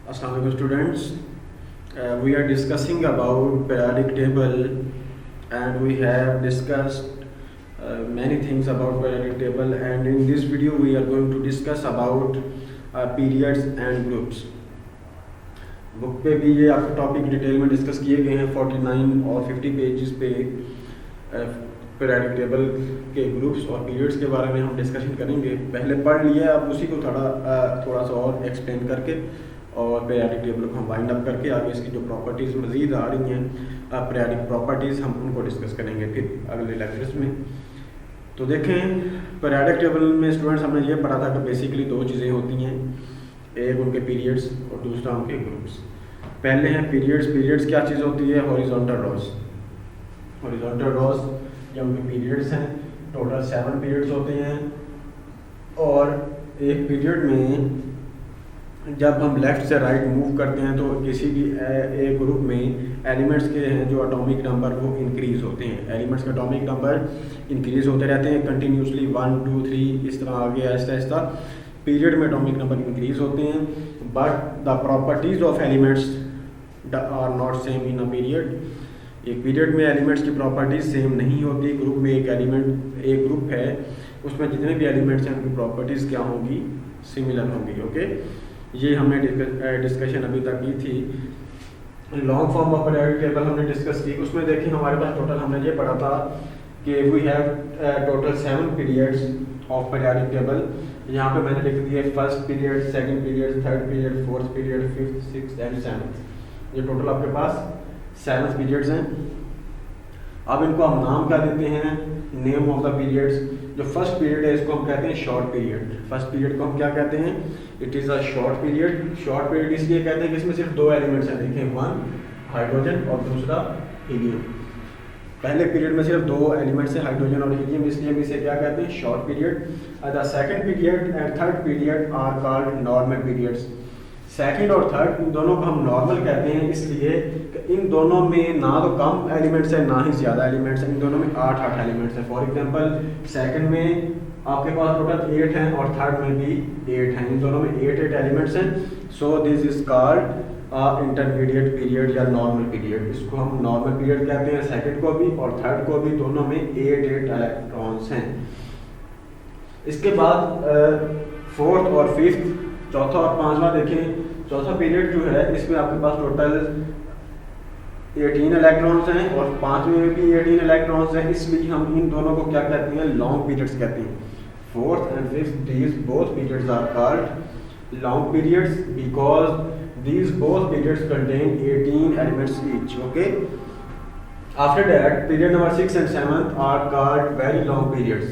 Assalamualaikum students. We are discussing about periodic table, and we have discussed many things about periodic table, and in this video we are going to discuss about periods and groups. Book पे भी ये आपके topic detail में discuss किए गए हैं 49 और 50 pages पे पीरियडिक टेबल के ग्रुप्स और पीरियड्स के बारे में हम डिस्कशन करेंगे। पहले पढ़ लिया, अब उसी को थोड़ा सा और एक्सप्लेन करके और पीरियडिक टेबल को हम वाइंड अप करके आगे इसकी जो प्रॉपर्टीज़ मज़ीद आ रही हैं पीरियडिक प्रॉपर्टीज़ हम उनको डिस्कस करेंगे फिर अगले लेक्चर्स में। तो देखें, पीरियडिक टेबल में स्टूडेंट्स हमने ये पढ़ा था कि बेसिकली दो चीज़ें होती हैं, एक उनके पीरियड्स और दूसरा उनके ग्रुप्स। पहले हैं पीरियड्स। पीरियड्स क्या चीज़ होती है? Horizontal rows. हॉरिजॉन्टल रॉज या उनके पीरियड्स हैं, टोटल 7 पीरियड्स होते हैं और एक पीरियड में जब हम लेफ़्ट से राइट मूव करते हैं तो किसी भी एक ग्रुप में एलिमेंट्स के हैं जो एटॉमिक नंबर वो इंक्रीज़ होते हैं। एलिमेंट्स के एटॉमिक नंबर इंक्रीज़ होते रहते हैं कंटिन्यूसली, 1 2 3 इस तरह आगे आहिस्ता आहिस्ता पीरियड में एटॉमिक नंबर इंक्रीज होते हैं, but the properties of elements are not same in a period. एक पीरियड में एलिमेंट्स की प्रॉपर्टीज सेम नहीं होती। ग्रुप में एक ग्रुप है, उसमें जितने भी एलिमेंट्स हैं उनकी प्रॉपर्टीज क्या होंगी? सिमिलर होंगी। ओके, ये हमने डिस्कशन अभी तक की थी। Long form of periodic table हमने डिस्कस की, उसमें देखिए हमारे पास टोटल हमने ये पढ़ा था कि we have total 7 periods of periodic table. यहाँ पे मैंने लिख दिया first period, second period, third period, fourth period, fifth, sixth and seventh. ये टोटल आपके पास 7 पीरियड्स हैं। अब इनको हम नाम क्या देते हैं? Name of the periods. जो फर्स्ट पीरियड है इसको हम कहते हैं शॉर्ट पीरियड। फर्स्ट पीरियड को हम क्या कहते हैं? It is a short period. Short period इसलिए कहते हैं कि इसमें सिर्फ 2 एलिमेंट्स हैं। देखें, 1 हाइड्रोजन और दूसरा हीलियम। पहले पीरियड में सिर्फ 2 एलिमेंट्स हैं, हाइड्रोजन और हीलियम, इसलिए हम इसे क्या कहते हैं? Short period. The second period and third period are called normal periods. Second और थर्ड इन दोनों को हम नॉर्मल कहते हैं इसलिए कि इन दोनों में ना तो कम एलिमेंट्स हैं ना ही ज़्यादा एलिमेंट्स हैं। इन दोनों में 8 एलिमेंट्स हैं। फॉर एग्जांपल सेकंड में आपके पास टोटल 8 हैं और थर्ड में भी 8 हैं। इन दोनों में 8 एलिमेंट्स हैं। So this is called intermediate period या नॉर्मल पीरियड। इसको हम नॉर्मल पीरियड कहते हैं। सेकंड को भी और थर्ड को भी, दोनों में 8 इलेक्ट्रॉन्स हैं। इसके बाद फोर्थ और फिफ्थ, चौथा और पांचवा देखें। चौथा पीरियड जो है इसमें आपके पास टोटल 18 इलेक्ट्रॉन्स हैं और पांचवें में भी 18 इलेक्ट्रॉन्स हैं, इसलिए हम इन दोनों को क्या कहते हैं? लॉन्ग पीरियड्स कहते हैं। Fourth and fifth, these both periods are called long periods because these both periods contain 18 elements each. Okay, after that period number 6 and 7 are called very long periods.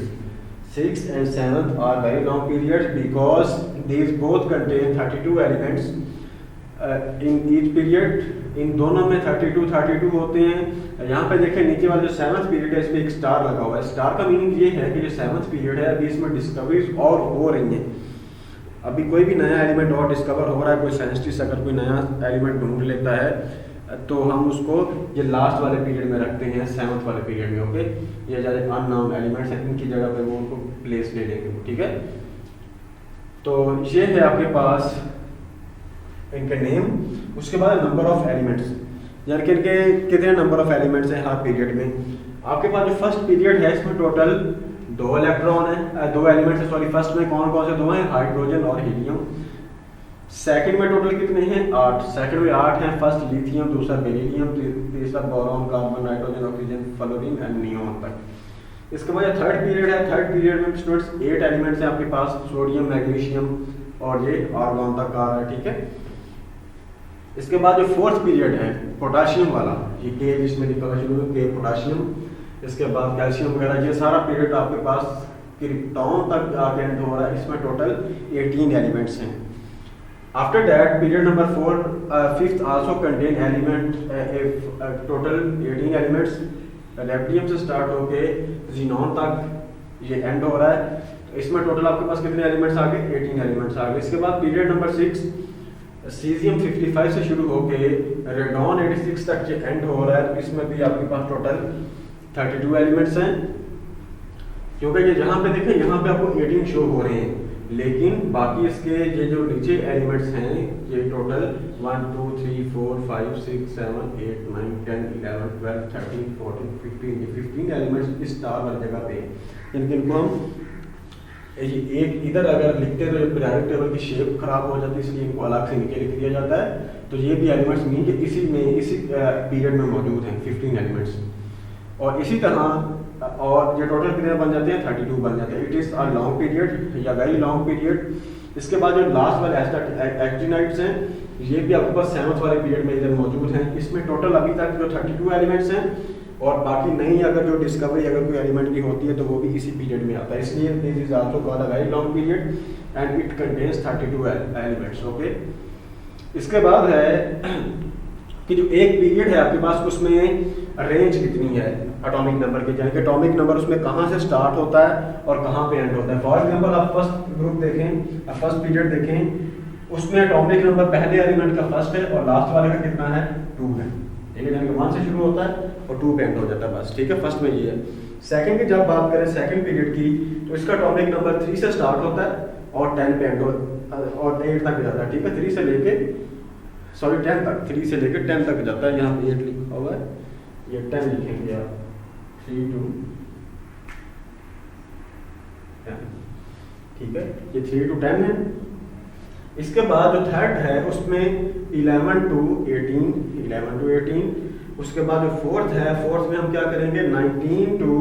6th and 7th are very long periods because these both contain 32 elements in each period. इन दोनों में 32 होते हैं। यहाँ पे देखें नीचे वाला जो 7th पीरियड है इसमें एक स्टार लगा हुआ है। स्टार का मीनिंग ये है कि जो 7th पीरियड है अभी इसमें डिस्कवरीज और हो रही हैं। अभी कोई भी नया एलिमेंट और डिस्कवर हो रहा है, कोई साइंटिस्ट अगर कोई नया एलिमेंट ढूंढ लेता है तो हम उसको ये लास्ट वाले पीरियड में रखते हैं, 7th वाले पीरियड में। ओके, ये ज़्यादा अननोन एलिमेंट्स हैं, इनकी जगह पे वो उनको प्लेस ले लेंगे। ठीक है, तो ये है आपके पास इनके नेम। उसके बाद नंबर ऑफ एलिमेंट्स, यानी कि इनके कितने नंबर ऑफ एलिमेंट्स हैं हर पीरियड में। आपके पास जो फर्स्ट पीरियड है इसमें टोटल 2 इलेक्ट्रॉन है, 2 एलिमेंट्स है। सॉरी, फर्स्ट में कौन कौन से 2 हैं? हाइड्रोजन और हीलियम। सेकंड में टोटल कितने हैं? 8। सेकंड में 8 हैं। फर्स्ट लिथियम, दूसरा बेरिलियम, तीसरा boron, carbon, nitrogen, oxygen, fluorine and neon तक। इसके बाद थर्ड पीरियड है। थर्ड पीरियड में स्टूडेंट्स 8 एलिमेंट्स हैं आपके पास, सोडियम, मैग्नीशियम और ये आर्गॉन तक आ रहा है। ठीक है, इसके बाद जो फोर्थ पीरियड है पोटाशियम वाला, ये के जिसमें लिखा हुआ शुरू में के पोटाशियम, इसके बाद कैल्शियम वगैरह, ये सारा पीरियड आपके पास क्रिप्टॉन तक आके एंड हो रहा है। इसमें टोटल 18 एलिमेंट्स हैं। After that period number 4 fifth also contain element total 18 elements. लेप्टियम से स्टार्ट होके जीनॉन तक ये एंड हो रहा है। इसमें टोटल आपके पास कितने एलिमेंट्स आ गए? 18 एलिमेंट्स आ गए। इसके बाद पीरियड नंबर 6 सीजियम 55 से शुरू होके रेडॉन 86 तक ये एंड हो रहा है। इसमें भी आपके पास टोटल 32 एलिमेंट्स हैं। क्योंकि ये जहाँ पे देखें यहाँ पे आपको 18 शो हो रहे हैं, लेकिन बाकी इसके ये जो नीचे एलिमेंट्स हैं ये टोटल 1 2 3 4 5 6 7 8 9 10 11 12 13 14 15 ये 15 एलिमेंट्स इस स्टार वाली जगह पे हैं। इनको हम एक इधर अगर लिखते हैं तो पीरियोडिक टेबल की शेप खराब हो जाती है, इसलिए इनको अलग से नीचे लिख दिया जाता है। तो ये भी एलिमेंट्स मीन कि इसी पीरियड में मौजूद हैं 15 एलिमेंट्स। और इसी तरह और ये टोटल पीरियड बन जाते हैं 32 बन जाते हैं। It is a long period या वेरी लॉन्ग पीरियड। इसके बाद जो लास्ट वाले एक्टिनाइड्स हैं ये भी आपके पास 7th वाले पीरियड में इधर मौजूद हैं। इसमें टोटल अभी तक जो 32 एलिमेंट्स हैं और बाकी नहीं अगर जो डिस्कवरी अगर कोई एलिमेंट की होती है तो वो भी इसी पीरियड में आता है, इसलिए this is also called a very long period and it contains 32 elements. Okay, इसके बाद है कि जो एक पीरियड है आपके पास उसमें रेंज कितनी है एटॉमिक नंबर की, यानी कि एटॉमिक नंबर उसमें कहाँ से स्टार्ट होता है और कहाँ पे एंड होता है। फॉर एग्जांपल आप फर्स्ट ग्रुप देखें, फर्स्ट पीरियड देखें, उसमें एटॉमिक नंबर पहले एलिमेंट का फर्स्ट है और लास्ट वाले का कितना है 2 है, ठीक है, यानी कि 1 से शुरू होता है और 2 पे एंड हो जाता है बस, ठीक है। फर्स्ट में ये है। सेकंड की जब बात करें सेकंड पीरियड की तो इसका एटॉमिक नंबर 3 से स्टार्ट होता है और 10 पे एंड और 8 तक जाता है, ठीक है। 3 से लेके 10 तक, 3 से लेकर 10 तक जाता है। यहाँ पे 8 लिखा हुआ है, ये 10 लिखेंगे आप, 3 to 10, ठीक है, ये 3 to 10 है। इसके बाद जो थर्ड है उसमें 11 to 18, उसके बाद जो फोर्थ है, फोर्थ में हम क्या करेंगे 19 to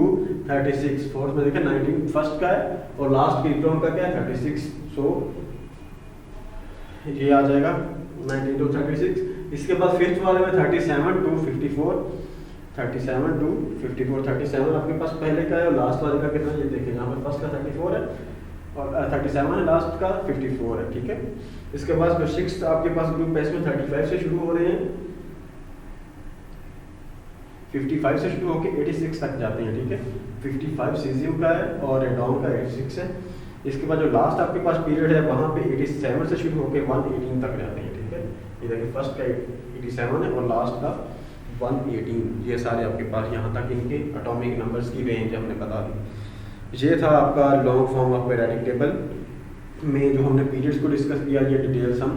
36, फोर्थ में देखिए 19 फर्स्ट का है और लास्ट की टर्म का क्या है 36, सो ये आ जाएगा 19 to 36। इसके बाद फिफ्थ वाले में 37 to 54, 37 to 54, 37 आपके पास पहले का है और लास्ट वाले का कितना, ये देखिए यहाँ पर फर्स्ट का 34 है और 37 है, लास्ट का 54 है, ठीक है। इसके बाद जो सिक्स्थ आपके पास ग्रुप है इसमें 35 से शुरू हो रहे हैं, 55 से शुरू होकर 86 तक जाते हैं, ठीक है। 55 सीजियम का है और एडॉन का 86 है। इसके बाद जो लास्ट आपके पास पीरियड है वहाँ पे 87 से शुरू होकर 118 तक जाते हैं, ठीक है। ये देखिए फर्स्ट का 87 है और लास्ट का 118, ये सारे आपके पास यहाँ तक इनके एटॉमिक नंबर्स की रेंज हमने बता दी। ये था आपका long form of periodic table में जो हमने पीरियड्स को डिस्कस किया, ये डिटेल्स हम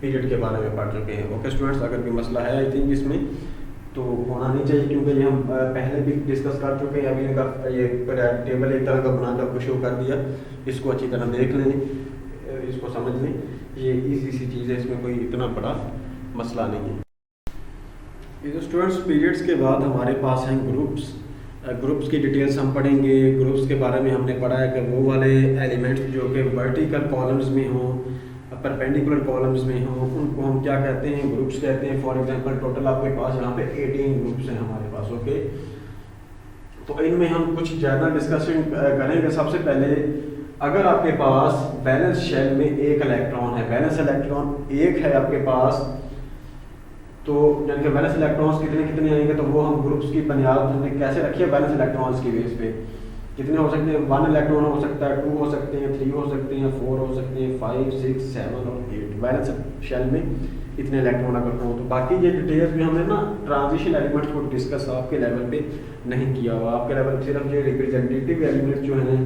पीरियड के बारे में पढ़ चुके हैं। ओके स्टूडेंट्स, अगर कोई मसला है आई थिंक इसमें तो होना नहीं चाहिए क्योंकि ये हम पहले भी डिस्कस कर चुके हैं। अभी इनका ये टेबल एक तरह का बना के आपको शो कर दिया, इसको अच्छी तरह देख लें, इसको समझ लें, ये इजी सी चीज़ है, इसमें कोई इतना बड़ा मसला नहीं है। ये स्टूडेंट्स पीरियड्स के बाद हमारे पास हैं ग्रुप्स। ग्रुप्स की डिटेल्स हम पढ़ेंगे। ग्रुप्स के बारे में हमने पढ़ा है कि वो वाले एलिमेंट्स जो कि वर्टिकल कॉलम्स में हों, परपेंडिकुलर कॉलम्स में हों, उनको हम क्या कहते हैं, ग्रुप्स कहते हैं। फॉर एग्जांपल टोटल आपके पास यहाँ पे 18 ग्रुप्स हैं हमारे पास, ओके। तो इनमें हम कुछ जनरल डिस्कशन करेंगे। सबसे पहले अगर आपके पास बैलेंस शेल में एक इलेक्ट्रॉन है, बैलेंस इलेक्ट्रॉन एक है आपके पास, तो यानी कि बैलेंस इलेक्ट्रॉन्स कितने कितने आएंगे तो वो हम ग्रुप्स की बुनियाद कैसे रखिए, बैलेंस इलेक्ट्रॉन्स की बेस पे कितने हो सकते हैं। 1 इलेक्ट्रॉन हो सकता है, 2 हो सकते हैं, 3 हो सकते हैं, 4 हो सकते हैं, 5 6 7 और 8 बैलेंस शेल में इतने इलेक्ट्रॉन अगर हो। तो बाकी ये डिटेल्स में हमने ना ट्रांजिशन एलिमेंट्स को डिस्कस आपके लेवल पे नहीं किया हुआ। आपके लेवल पे सिर्फ ये रिप्रेजेंटेटिव एलिमेंट्स जो हैं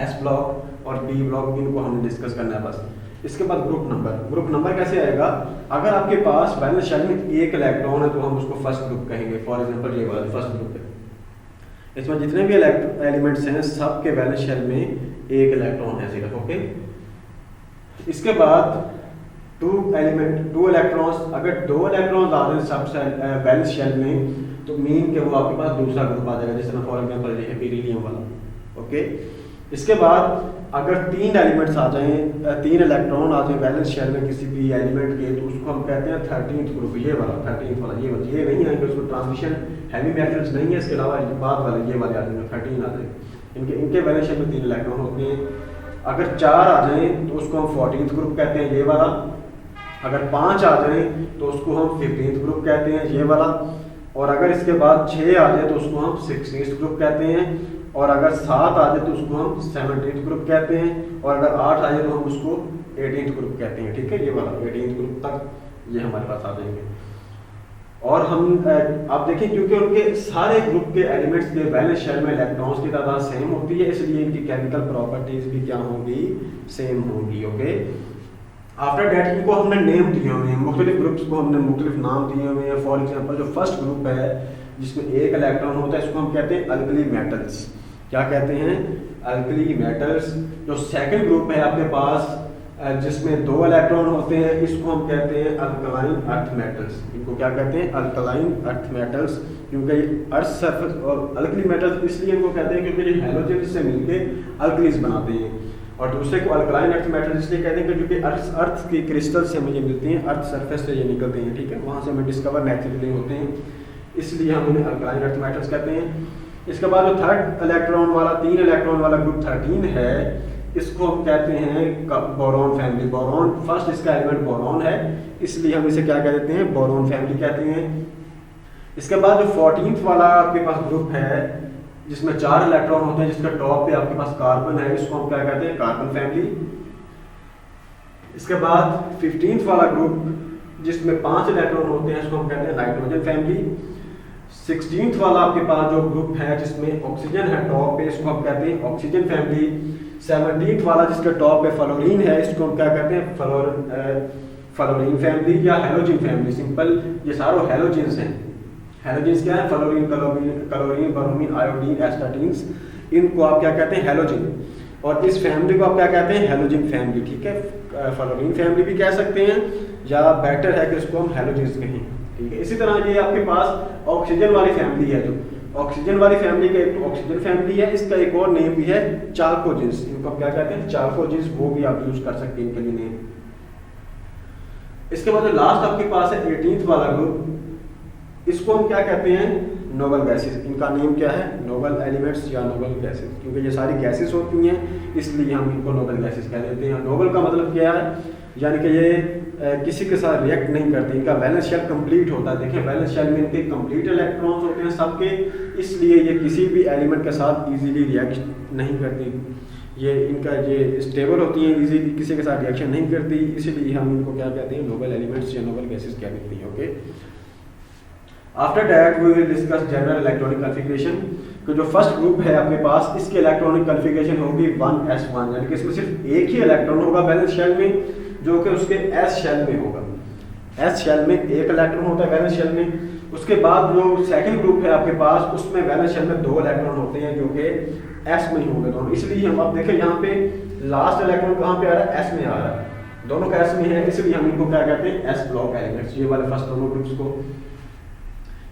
एस ब्लॉक और पी ब्लॉक, इनको हमने डिस्कस करना है बस। इसके बाद ग्रुप नंबर। ग्रुप नंबर कैसे आएगा, अगर आपके पास बैलेंस शेल में एक इलेक्ट्रॉन है तो हम उसको फर्स्ट ग्रुप कहेंगे। फॉर एग्जांपल ये वाला फर्स्ट ग्रुप है, इसमें जितने भी एलिमेंट्स हैं सब के बैलेंस शेल में एक इलेक्ट्रॉन है सिर्फ, ओके। इसके बाद 2 इलेक्ट्रॉन्स, अगर 2 इलेक्ट्रॉन्स आ रहे सब बैलेंस शेल में तो मीन के वो आपके पास दूसरा ग्रुप आ जाएगा, जैसे फॉर एग्जांपल ये है बेरिलियम वाला, ओके। इसके बाद अगर 3 एलिमेंट्स आ जाएं, 3 इलेक्ट्रॉन आ जाए बैलेंस शेल में किसी भी एलिमेंट के, तो उसको हम कहते हैं 13th ग्रुप। ये वाला 13th वाला, ये नहीं आएंगे, उसको ट्रांजिशन हैवी मेटल्स नहीं है, इसके अलावा बाद वाले ये वाले आ जाएंगे 13 आ जाएंगे। इनके बैलेंस शेल में 3 इलेक्ट्रॉन होते हैं। अगर 4 आ जाएँ तो उसको हम 14th ग्रुप कहते हैं, ये वाला। अगर 5 आ जाएँ तो उसको हम 15th ग्रुप कहते हैं, ये वाला। और अगर इसके बाद 6 आ जाए तो उसको हम 16th ग्रुप कहते हैं। और अगर 7 आ जाए तो उसको हम 17th ग्रुप कहते हैं। और अगर 8 आ जाए तो हम उसको 18th ग्रुप कहते हैं, ठीक है। ये वाला 18th ग्रुप तक ये हमारे पास आ जाएंगे। और हम आप देखें क्योंकि उनके सारे ग्रुप के एलिमेंट्स के वैलेंस शेल में इलेक्ट्रॉन्स की तादाद सेम होती है, इसलिए इनकी केमिकल प्रॉपर्टीज भी क्या होंगी, सेम होंगी। ओके, आफ्टर डेट इनको हमने नेम दिए हुए हैं, मुख्तलिफ ग्रुप्स को हमने मुख्तलिफ नाम दिए हुए हैं। फॉर एग्जांपल जो फर्स्ट ग्रुप है जिसमें एक इलेक्ट्रॉन होता है, इसको हम कहते हैं अल्कली मेटल्स। क्या कहते हैं, अल्कली मेटल्स। जो सेकंड ग्रुप है आपके पास जिसमें दो इलेक्ट्रॉन होते हैं, इसको हम कहते हैं अल्कलाइन अर्थ मेटल्स। इनको क्या कहते हैं, अल्कलाइन अर्थ मेटल्स, क्योंकि अर्थ सरफेस और अल्कली मेटल्स इसलिए इनको कहते हैं क्योंकि ये हैलोजन से मिलके अल्कलीज बनाते हैं। और दूसरे को अल्कलाइन अर्थ मेटल्स इसलिए कहते हैं क्योंकि अर्थ की क्रिस्टल से हमें ये मिलती हैं, अर्थ सरफेस से ये निकलते हैं, ठीक है, वहाँ से हमें डिस्कवर नेचुरली होते हैं, इसलिए हम उन्हें अल्कलाइन अर्थ मेटल्स कहते हैं। इसके बाद जो थर्ड इलेक्ट्रॉन वाला 3 इलेक्ट्रॉन वाला ग्रुप 13 है, इसको हम कहते हैं बोरॉन फैमिली। बोरॉन फर्स्ट इसका एलिमेंट बोरॉन है, इसलिए हम इसे क्या कह देते हैं, बोरॉन फैमिली कहते हैं। इसके बाद जो 14th वाला आपके पास ग्रुप है जिसमें 4 इलेक्ट्रॉन होते हैं, जिसका टॉप पे आपके पास कार्बन है, इसको हम क्या कहते हैं, कार्बन फैमिली। इसके बाद 15th वाला ग्रुप जिसमें 5 इलेक्ट्रॉन होते हैं, इसको हम कहते हैं नाइट्रोजन फैमिली। 16th वाला आपके पास जो ग्रुप है जिसमें ऑक्सीजन है टॉप पे, इसको हम कहते हैं ऑक्सीजन फैमिली। 17th वाला जिसका टॉप पे फ्लोरीन है, इसको हम क्या कहते हैं, फ्लोरीन फैमिली या हैलोजन फैमिली। सिंपल, ये सारे हैलोजेंस हैं। हैलोजेंस क्या है, फ्लोरीन, क्लोरीन, ब्रोमीन, आयोडीन, एस्टाटीन्स, इनको आप क्या कहते हैं, हैलोजन। और इस फैमिली को आप क्या कहते हैं, हैलोजन फैमिली, ठीक है। फ्लोरीन फैमिली भी कह सकते हैं, या बेटर है कि इसको हम हैलोजेंस कहें, ठीक है। इसी तरह ये आपके पास ऑक्सीजन वाली फैमिली है, जो ऑक्सीजन वाली फैमिली का एक ऑक्सीजन फैमिली है, इसका एक और नेम भी है चाल्कोजेंस। इनको आप क्या कहते हैं, चाल्कोजेंस, वो भी आप यूज कर सकते हैं इनके लिए नेम। इसके बाद लास्ट आपके पास है 18th वाला ग्रुप, इसको हम क्या कहते हैं, नोबल गैसेस। इनका नेम क्या है, नोबल एलिमेंट्स या नोबल गैसेस, क्योंकि ये सारी गैसेस होती हैं इसलिए हम इनको नोबल गैसेस कह देते हैं। नोबल का मतलब क्या है, यानी कि ये किसी के साथ रिएक्ट नहीं करती, इनका वैलेंस शेल कंप्लीट होता है। देखिए वैलेंस शेल में इनके कंप्लीट इलेक्ट्रॉन्स होते हैं सबके, इसलिए ये किसी भी एलिमेंट के साथ इजीली रिएक्ट नहीं करती। ये इनका ये स्टेबल होती हैं, इजीली किसी के साथ रिएक्शन नहीं करती, इसलिए हम इनको क्या कहते हैं, नोबल एलिमेंट्स या नोबल गैसेस कह देते हैं। Okay, after that we will discuss general electronic configuration. तो जो फर्स्ट ग्रुप है आपके पास, इसकी इलेक्ट्रॉनिक कॉन्फ़िगरेशन होगी 1s1, यानी कि इसमें सिर्फ एक ही इलेक्ट्रॉन होगा वैलेंस शेल में, जो कि उसके s शेल में होगा। s शेल में एक इलेक्ट्रॉन होता है वैलेंस शेल में। उसके बाद जो सेकंड ग्रुप है आपके पास, उसमें वैलेंस शेल में 2 इलेक्ट्रॉन होते हैं जो कि s में ही होंगे दोनों। इसलिए हम अब देखें यहाँ पे लास्ट इलेक्ट्रॉन कहाँ पे आ रहा है, s में आ रहा है, दोनों का s में है, इसलिए हम इनको क्या कहते हैं, s ब्लॉक एलिमेंट्स, ये वाले फर्स्ट दोनों ग्रुप्स को।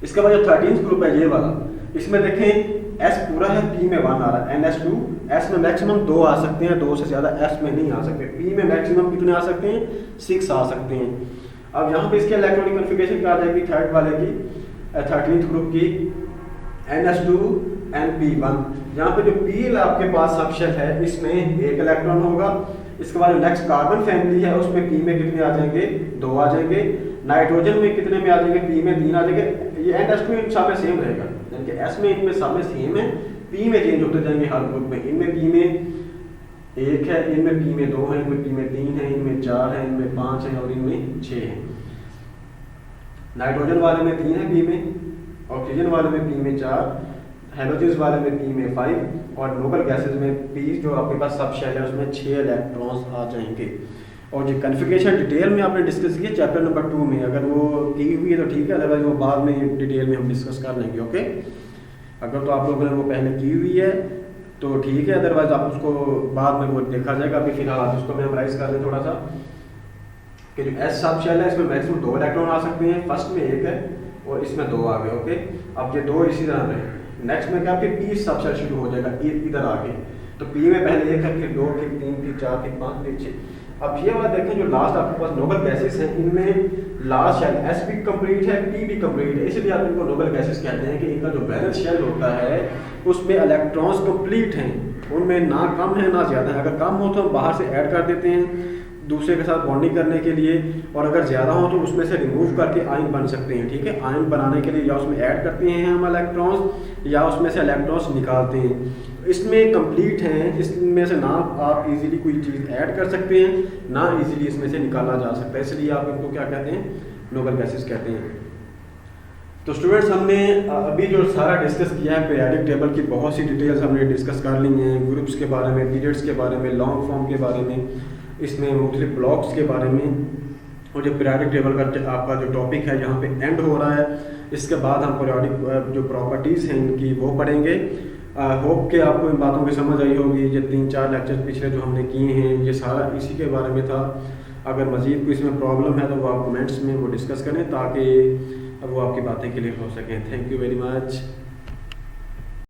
इसके बाद जो 13th ग्रुप है ये वाला, इसमें देखें S पूरा है, P में 1 आ रहा है, NS2, S में मैक्सिमम 2 आ सकते हैं, 2 से ज़्यादा S में नहीं आ सकते। P में मैक्सिमम कितने आ सकते हैं, 6 आ सकते हैं। अब यहाँ पे इसके इलेक्ट्रॉनिक कॉन्फ़िगरेशन क्या आ जाएगी थर्ड वाले की, 13th ग्रुप की, NS2 NP1। यहाँ पे जो P आपके पास सब शेल है, इसमें एक इलेक्ट्रॉन होगा। इसके बाद जो नेक्स्ट कार्बन फैमिली है, उसमें P में कितने आ जाएंगे, 2 आ जाएंगे। नाइट्रोजन में कितने में आ जाएंगे, P में 3 आ जाएंगे। ये NS2 इन सब में सेम रहेगा, यानी कि S में इनमें सब में सेम है, P में चेंज होते जाएंगे हर ग्रुप में। इनमें P में 1 है, इनमें P में 2 है, इनमें P में 3 है, इनमें 4 है, इनमें 5 है और इनमें 6 है। नाइट्रोजन वाले में 3 है P में, ऑक्सीजन वाले में P में 4, हैलोजेंस वाले में P में 5 और नोबल गैसेस में P जो आपके पास सब शेल है उसमें 6 इलेक्ट्रॉन्स आ जाएंगे। और जो कॉन्फ़िगरेशन डिटेल में आपने डिस्कस किया चैप्टर नंबर 2 में, अगर वो की हुई है तो ठीक है, अदरवाइज वो बाद में डिटेल में हम डिस्कस कर लेंगे। ओके, अगर तो आप लोगों ने वो पहले की हुई है तो ठीक है, अदरवाइज आप उसको बाद में वो देखा जाएगा। अभी फिलहाल आप उसको मेमोराइज कर लें थोड़ा सा, कि जो S सब शेल है इसमें मैक्सिमम 2 इलेक्ट्रॉन आ सकते हैं, फर्स्ट में 1 है और इसमें 2 आ गए। ओके, अब ये 2 इसी तरह रहे, नेक्स्ट में क्या फिर P सब शेल शुरू हो जाएगा इधर आगे, तो P में पहले 1 है, फिर 2, फिर 3, फिर 4, फिर 5, फिर 6। अब ये वाला देखें जो लास्ट आपके पास नोबल गैसेस हैं, इनमें लास्ट शेल S भी कंप्लीट है, P भी कंप्लीट है, इसलिए आप इनको नोबल गैसेस कहते हैं कि इनका जो वैलेंस शेल होता है उसमें इलेक्ट्रॉन्स कंप्लीट हैं, उनमें ना कम है ना ज़्यादा है। अगर कम हो तो हम बाहर से ऐड कर देते हैं दूसरे के साथ बॉन्डिंग करने के लिए, और अगर ज़्यादा हो तो उसमें से रिमूव करके आयन बन सकते हैं। ठीक है, आयन बनाने के लिए या उसमें ऐड करते हैं हम इलेक्ट्रॉन्स या उसमें से इलेक्ट्रॉन्स निकालते हैं। इसमें कंप्लीट हैं, इसमें से ना आप इजीली कोई चीज़ ऐड कर सकते हैं ना इजीली इसमें से निकाला जा सकता है, इसलिए आप इनको क्या कहते हैं, नोबल गैसेस कहते हैं। तो स्टूडेंट्स, हमने अभी जो सारा डिस्कस किया है पीरियडिक टेबल की बहुत सी डिटेल्स हमने डिस्कस कर ली हैं, ग्रुप्स के बारे में, पीरियड्स के बारे में, लॉन्ग फॉर्म के बारे में, इसमें मुख्तलिफ ब्लॉक्स के बारे में। और जो पीरियडिक टेबल का आपका जो टॉपिक है यहाँ पे एंड हो रहा है। इसके बाद हम पीरियडिक जो प्रॉपर्टीज़ हैं इनकी वो पढ़ेंगे। होप कि आपको इन बातों की समझ आई होगी। जो 3-4 लेक्चर पिछले जो हमने किए हैं ये सारा इसी के बारे में था। अगर मज़ीद कोई इसमें प्रॉब्लम है तो वो आप कमेंट्स में वो डिस्कस करें ताकि वो आपकी बातें क्लियर हो सकें। Thank you very much.